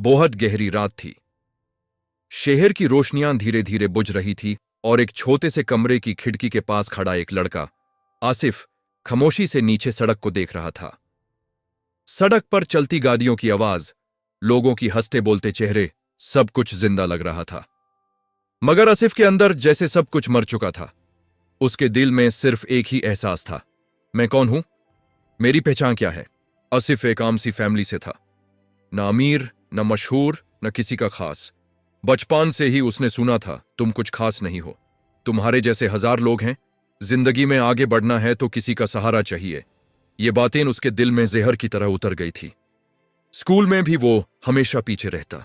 बहुत गहरी रात थी। शहर की रोशनियां धीरे धीरे बुझ रही थी और एक छोटे से कमरे की खिड़की के पास खड़ा एक लड़का, आसिफ, खामोशी से नीचे सड़क को देख रहा था। सड़क पर चलती गाड़ियों की आवाज, लोगों की हंसते बोलते चेहरे, सब कुछ जिंदा लग रहा था। मगर आसिफ के अंदर जैसे सब कुछ मर चुका था। उसके दिल में सिर्फ एक ही एहसास था, मैं कौन हूं, मेरी पहचान क्या है। आसिफ एक आम सी फैमिली से था, न अमीर, न मशहूर, न किसी का खास। बचपन से ही उसने सुना था, तुम कुछ खास नहीं हो, तुम्हारे जैसे हजार लोग हैं, जिंदगी में आगे बढ़ना है तो किसी का सहारा चाहिए। ये बातें उसके दिल में जहर की तरह उतर गई थी। स्कूल में भी वो हमेशा पीछे रहता।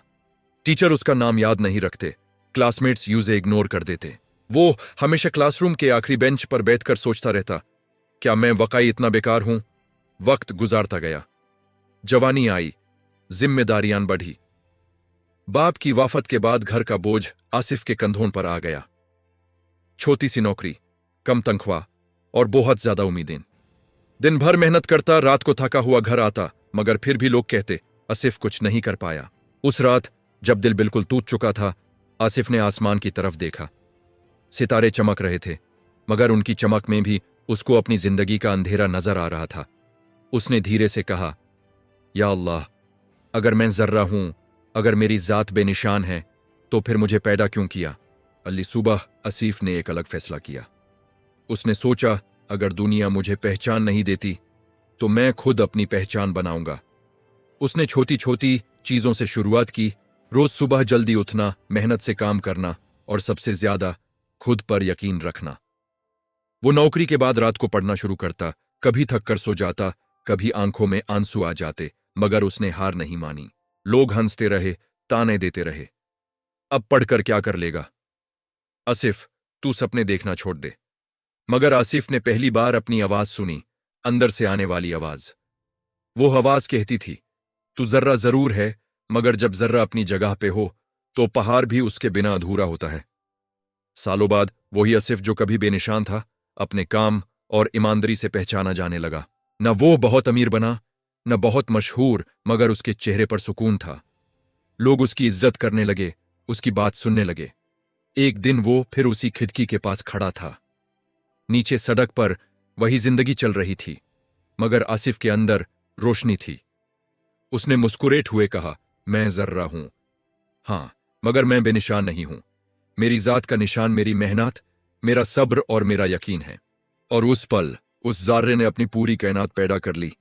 टीचर उसका नाम याद नहीं रखते, क्लासमेट्स यूजे इग्नोर कर देते। वो हमेशा क्लासरूम के आखिरी बेंच पर बैठकर सोचता रहता, क्या मैं वाकई इतना बेकार हूं। वक्त गुजारता गया, जवानी आई, जिम्मेदारियां बढ़ी। बाप की वाफत के बाद घर का बोझ आसिफ के कंधों पर आ गया। छोटी सी नौकरी, कम तनख्वाह और बहुत ज्यादा उम्मीदें। दिन भर मेहनत करता, रात को थका हुआ घर आता, मगर फिर भी लोग कहते आसिफ कुछ नहीं कर पाया। उस रात जब दिल बिल्कुल टूट चुका था, आसिफ ने आसमान की तरफ देखा। सितारे चमक रहे थे, मगर उनकी चमक में भी उसको अपनी जिंदगी का अंधेरा नजर आ रहा था। उसने धीरे से कहा, या अल्लाह, अगर मैं जर्रा हूं, अगर मेरी जात बेनिशान है, तो फिर मुझे पैदा क्यों किया। अली सुबह आसिफ ने एक अलग फैसला किया। उसने सोचा, अगर दुनिया मुझे पहचान नहीं देती तो मैं खुद अपनी पहचान बनाऊंगा। उसने छोटी छोटी चीजों से शुरुआत की, रोज सुबह जल्दी उठना, मेहनत से काम करना और सबसे ज्यादा खुद पर यकीन रखना। वो नौकरी के बाद रात को पढ़ना शुरू करता, कभी थक कर सो जाता, कभी आंखों में आंसू आ जाते, मगर उसने हार नहीं मानी। लोग हंसते रहे, ताने देते रहे, अब पढ़कर क्या कर लेगा, आसिफ तू सपने देखना छोड़ दे। मगर आसिफ ने पहली बार अपनी आवाज सुनी, अंदर से आने वाली आवाज। वो आवाज कहती थी, तू जर्रा जरूर है, मगर जब जर्रा अपनी जगह पे हो तो पहाड़ भी उसके बिना अधूरा होता है। सालों बाद वही आसिफ जो कभी बेनिशान था, अपने काम और ईमानदारी से पहचाना जाने लगा। न वो बहुत अमीर बना, न बहुत मशहूर, मगर उसके चेहरे पर सुकून था। लोग उसकी इज्जत करने लगे, उसकी बात सुनने लगे। एक दिन वो फिर उसी खिड़की के पास खड़ा था। नीचे सड़क पर वही जिंदगी चल रही थी, मगर आसिफ के अंदर रोशनी थी। उसने मुस्कुराते हुए कहा, मैं जर्रा हूं, हां, मगर मैं बेनिशान नहीं हूं। मेरी जात का निशान मेरी मेहनत, मेरा सब्र और मेरा यकीन है। और उस पल उस जार्रे ने अपनी पूरी कायनात पैदा कर ली।